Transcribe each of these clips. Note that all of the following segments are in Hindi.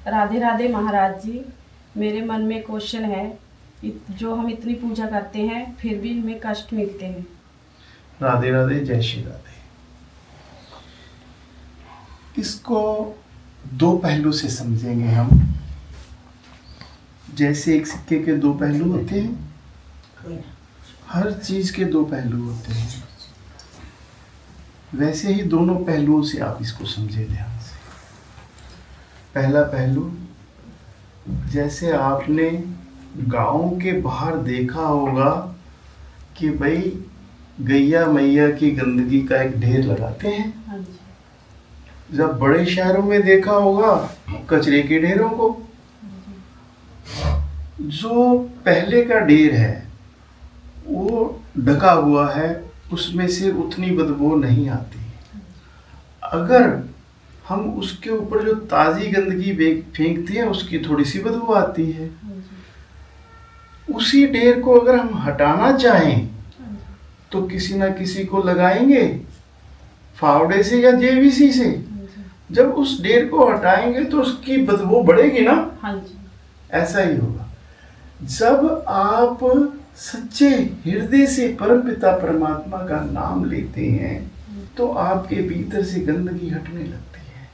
राधे राधे महाराज जी। मेरे मन में क्वेश्चन है, जो हम इतनी पूजा करते हैं फिर भी हमें कष्ट मिलते हैं। राधे राधे, जय श्री राधे। इसको दो पहलू से समझेंगे हम। जैसे एक सिक्के के दो पहलू होते हैं, हर चीज के दो पहलू होते हैं, वैसे ही दोनों पहलुओं से आप इसको समझे ध्यान से। पहला पहलू, जैसे आपने गांव के बाहर देखा होगा कि भाई गैया मैया की गंदगी का एक ढेर लगाते हैं। जब बड़े शहरों में देखा होगा कचरे के ढेरों को। जो पहले का ढेर है वो ढका हुआ है, उसमें से उतनी बदबू नहीं आती। अगर हम उसके ऊपर जो ताज़ी गंदगी फेंकते हैं उसकी थोड़ी सी बदबू आती है। उसी ढेर को अगर हम हटाना चाहें तो किसी ना किसी को लगाएंगे, फावड़े से या जेवीसी से। जब उस ढेर को हटाएंगे तो उसकी बदबू बढ़ेगी ना। ऐसा ही होगा जब आप सच्चे हृदय से परमपिता परमात्मा का नाम लेते हैं तो आपके भीतर से गंदगी हटने लगती है।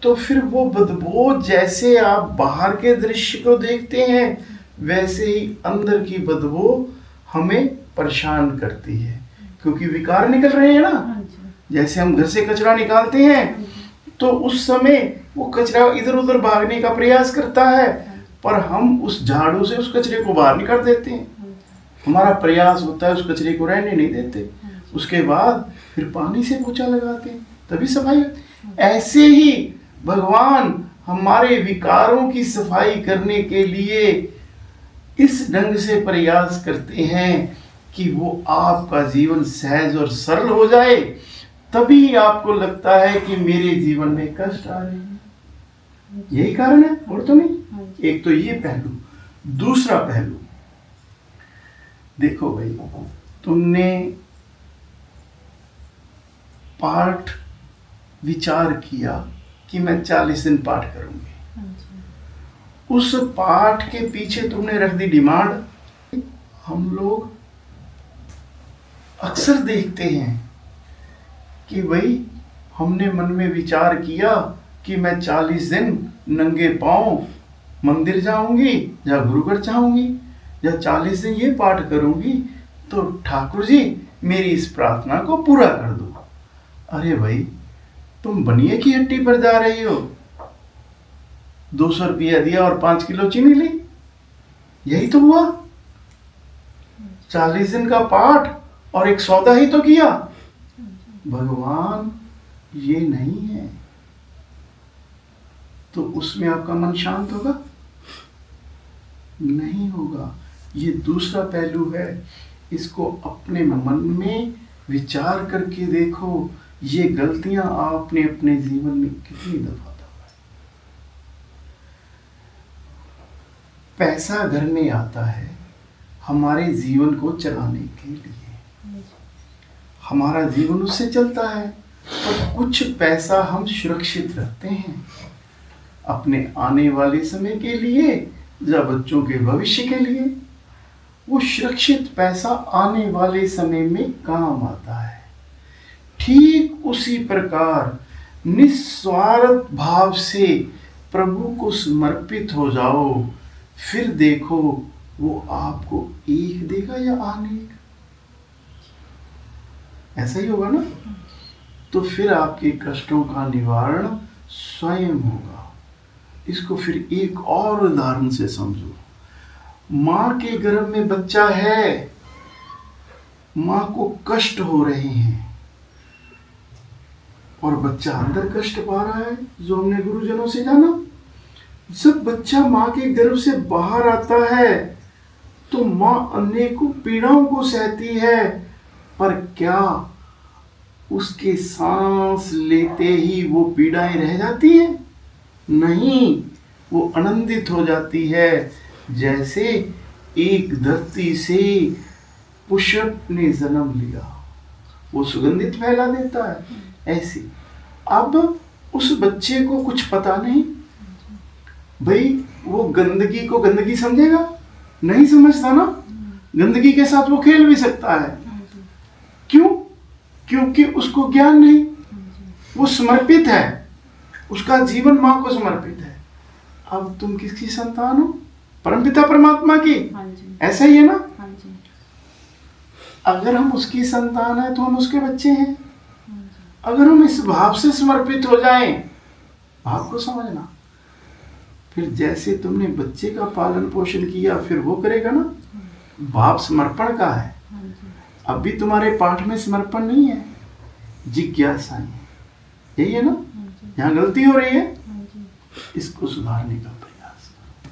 तो फिर वो बदबू, जैसे आप बाहर के दृश्य को देखते हैं वैसे ही अंदर की बदबू हमें परेशान करती है, क्योंकि विकार निकल रहे हैं ना। जैसे हम घर से कचरा निकालते हैं तो उस समय वो कचरा इधर उधर भागने का प्रयास करता है, पर हम उस झाड़ू से उस कचरे को बाहर निकाल देते हैं। हमारा प्रयास होता है उस कचरे को रहने नहीं देते। उसके बाद फिर पानी से पोछा लगाते हैं, तभी सफाई होती। ऐसे ही भगवान हमारे विकारों की सफाई करने के लिए इस ढंग से प्रयास करते हैं कि वो आपका जीवन सहज और सरल हो जाए। तभी आपको लगता है कि मेरे जीवन में कष्ट आ रहे हैं। यही कारण है, और तो नहीं। एक तो ये पहलू। दूसरा पहलू, देखो भाई, तुमने पाठ विचार किया कि मैं 40 दिन पाठ करूंगी। उस पाठ के पीछे तुमने रख दी डिमांड। हम लोग अक्सर देखते हैं कि भाई हमने मन में विचार किया कि मैं 40 दिन नंगे पांव मंदिर जाऊंगी या गुरुघर जाऊंगी या 40 दिन ये पाठ करूंगी तो ठाकुर जी मेरी इस प्रार्थना को पूरा कर दो। अरे भाई, तुम बनिए की हट्टी पर जा रही हो। 200 रुपया दिया और 5 किलो चीनी ली, यही तो हुआ। 40 दिन का पाठ और एक सौदा ही तो किया। भगवान ये नहीं है, तो उसमें आपका मन शांत होगा? नहीं होगा। ये दूसरा पहलू है। इसको अपने मन में विचार करके देखो, ये गलतियां आपने अपने जीवन में कितनी दफा दफा। पैसा घर में आता है हमारे जीवन को चलाने के लिए, हमारा जीवन उससे चलता है। और कुछ पैसा हम सुरक्षित रखते हैं अपने आने वाले समय के लिए या बच्चों के भविष्य के लिए। वो सुरक्षित पैसा आने वाले समय में काम आता है। ठीक उसी प्रकार निस्वार्थ भाव से प्रभु को समर्पित हो जाओ, फिर देखो वो आपको एक देगा या अनेक। ऐसा ही होगा ना। तो फिर आपके कष्टों का निवारण स्वयं होगा। इसको फिर एक और उदाहरण से समझो। माँ के गर्भ में बच्चा है, माँ को कष्ट हो रहे हैं और बच्चा अंदर कष्ट पा रहा है, जो हमने गुरुजनों से जाना। जब बच्चा माँ के गर्भ से बाहर आता है तो माँ अनेकों पीड़ाओं को सहती है, पर क्या उसके सांस लेते ही वो पीड़ाएं रह जाती हैं? नहीं, वो आनंदित हो जाती है। जैसे एक धरती से पुष्प ने जन्म लिया, वो सुगंधित फैला देता है। ऐसे अब उस बच्चे को कुछ पता नहीं, भाई वो गंदगी को गंदगी समझेगा? नहीं समझता ना। गंदगी के साथ वो खेल भी सकता है। क्यों? क्योंकि उसको ज्ञान नहीं, वो समर्पित है, उसका जीवन माँ को समर्पित है। अब तुम किसकी संतान हो? परमपिता परमात्मा की। ऐसा ही है ना? अगर हम उसकी संतान है तो हम उसके बच्चे हैं। अगर हम इस भाव से समर्पित हो जाएं, भाव को समझना, फिर जैसे तुमने बच्चे का पालन पोषण किया फिर वो करेगा ना। भाव समर्पण का है। अभी तुम्हारे पाठ में समर्पण नहीं है, जिज्ञासा है। यही है ना? यहाँ गलती हो रही है, इसको सुधारने का प्रयास करो।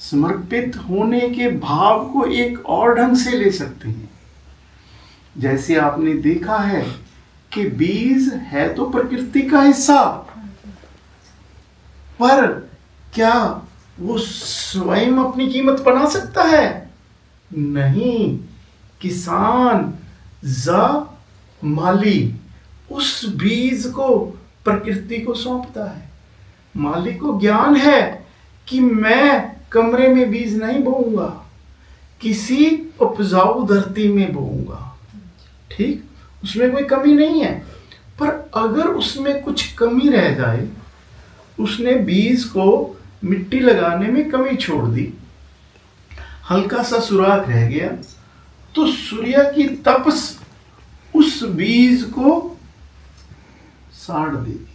समर्पित होने के भाव को एक और ढंग से ले सकते हैं। जैसे आपने देखा है कि बीज है तो प्रकृति का हिस्सा, पर क्या वो स्वयं अपनी कीमत बना सकता है? नहीं। किसान माली उस बीज को प्रकृति को सौंपता है। माली को ज्ञान है कि मैं कमरे में बीज नहीं बोऊंगा, किसी उपजाऊ धरती में बोऊंगा। ठीक, उसमें कोई कमी नहीं है। पर अगर उसमें कुछ कमी रह जाए, उसने बीज को मिट्टी लगाने में कमी छोड़ दी, हल्का सा सुराख रह गया, तो सूर्य की तपस उस बीज को साड़ देगी।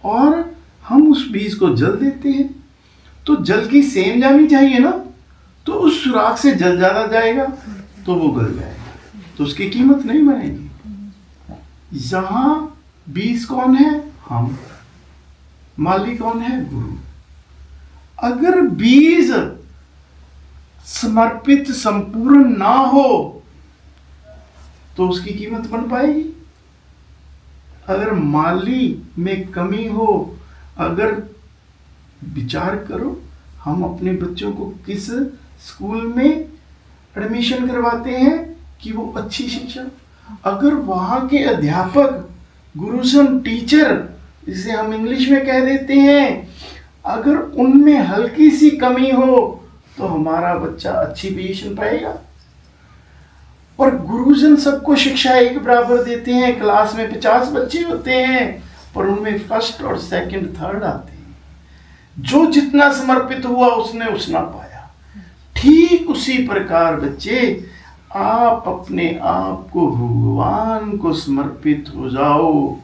और हम उस बीज को जल देते हैं, तो जल की सेम जानी चाहिए ना। तो उस सुराख से जल ज्यादा जाएगा तो वो गल जाएगा, तो उसकी कीमत नहीं बनेगी। यहां बीज कौन है? हम। माली कौन है? गुरु। अगर बीज समर्पित संपूर्ण ना हो तो उसकी कीमत बन पाएगी। अगर माली में कमी हो, अगर विचार करो हम अपने बच्चों को किस स्कूल में एडमिशन करवाते हैं कि वो अच्छी शिक्षा, अगर वहां के अध्यापक, गुरुजन, टीचर, जिसे हम इंग्लिश में कह देते हैं, अगर उनमें हल्की सी कमी हो तो हमारा बच्चा अच्छी पोजीशन पाएगा। और गुरुजन सबको शिक्षा एक बराबर देते हैं। क्लास में 50 बच्चे होते हैं, पर उनमें फर्स्ट और सेकंड, थर्ड आते हैं। जो जितना समर्पित हुआ उसने उतना पाया। ठीक उसी प्रकार बच्चे, आप अपने आप को भगवान को समर्पित हो जाओ,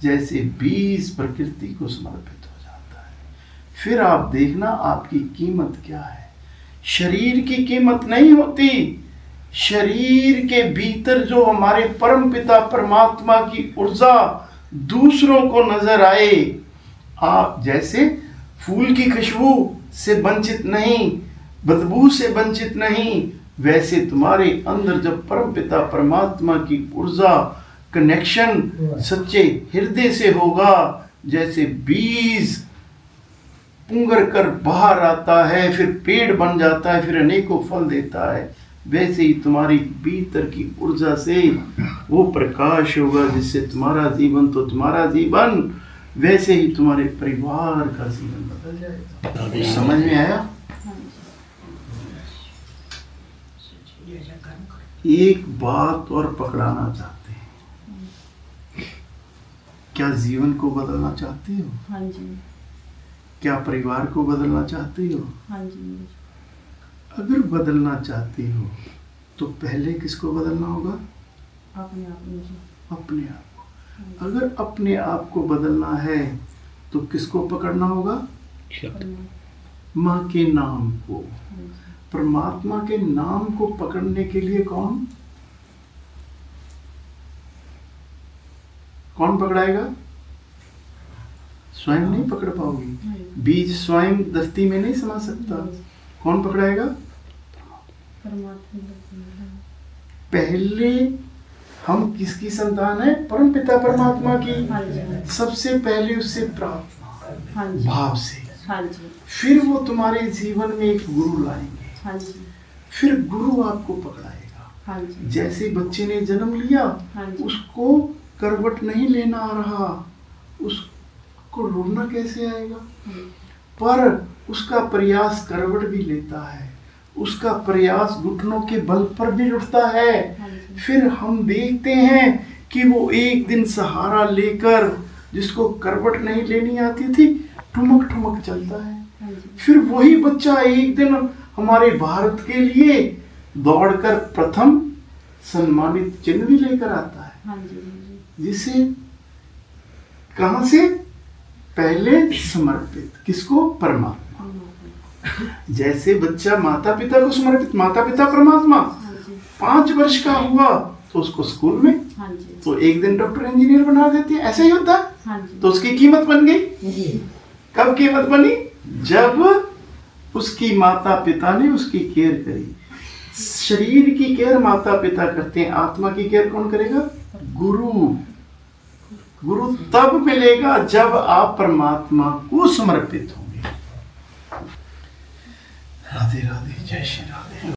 जैसे बीज प्रकृति को समर्पित हो जाता है। फिर आप देखना आपकी कीमत क्या है। शरीर की कीमत नहीं होती। शरीर के भीतर जो हमारे परम पिता परमात्मा की ऊर्जा दूसरों को नजर आए, आप जैसे फूल की खुशबू से वंचित नहीं, बदबू से वंचित नहीं, वैसे तुम्हारे अंदर जब परम पिता परमात्मा की ऊर्जा कनेक्शन सच्चे हृदय से होगा, जैसे बीज पुंगर कर बाहर आता है, फिर पेड़ बन जाता है, फिर अनेकों फल देता है, वैसे ही तुम्हारी भीतर की ऊर्जा से वो प्रकाश होगा जिससे तुम्हारा जीवन तो तुम्हारा जीवन, वैसे ही तुम्हारे परिवार का जीवन बदल जाएगा। समझ में आया? एक बात और पकड़ाना चाहते हैं। क्या जीवन को बदलना चाहती हो? हाँ जी। क्या परिवार को बदलना चाहती हो? हाँ जी। अगर बदलना चाहती हो तो पहले किसको बदलना होगा? अपने आप मुझे। अपने आप को। अगर अपने आप को बदलना है तो किसको पकड़ना होगा? माँ के नाम को। परमात्मा के नाम को पकड़ने के लिए कौन पकड़ाएगा? स्वयं नहीं पकड़ पाओगी। बीज स्वयं धरती में नहीं समा सकता। कौन पकड़ाएगा? पहले हम किसकी संतान है? परम पिता परमात्मा की। सबसे पहले उससे प्रार्थना भाव से, फिर वो तुम्हारे जीवन में एक गुरु लाएंगे, फिर गुरु आपको पकड़ाएगा। जैसे बच्चे ने जन्म लिया, उसको करवट नहीं लेना आ रहा, को रोना कैसे आएगा? पर उसका प्रयास करवट भी लेता है, उसका प्रयास घुटनों के बल पर भी उठता है। फिर हम देखते हैं कि वो एक दिन सहारा लेकर, जिसको करवट नहीं लेनी आती थी, ठुमक ठुमक चलता है। फिर वही बच्चा एक दिन हमारे भारत के लिए दौड़कर प्रथम सम्मानित चिन्ह भी लेकर आता है। जिसे कहां से? पहले समर्पित किसको? परमात्मा। जैसे बच्चा माता पिता को समर्पित, माता पिता परमात्मा। 5 वर्ष का हुआ तो उसको स्कूल में, तो एक दिन डॉक्टर इंजीनियर बना देते हैं, ऐसा ही होता है। तो उसकी कीमत बन गई। कब कीमत बनी? जब उसकी माता पिता ने उसकी केयर करी। शरीर की केयर माता पिता करते हैं, आत्मा की केयर कौन करेगा? गुरु। गुरु तब मिलेगा जब आप परमात्मा को समर्पित होंगे। राधे राधे, जय श्री राधे।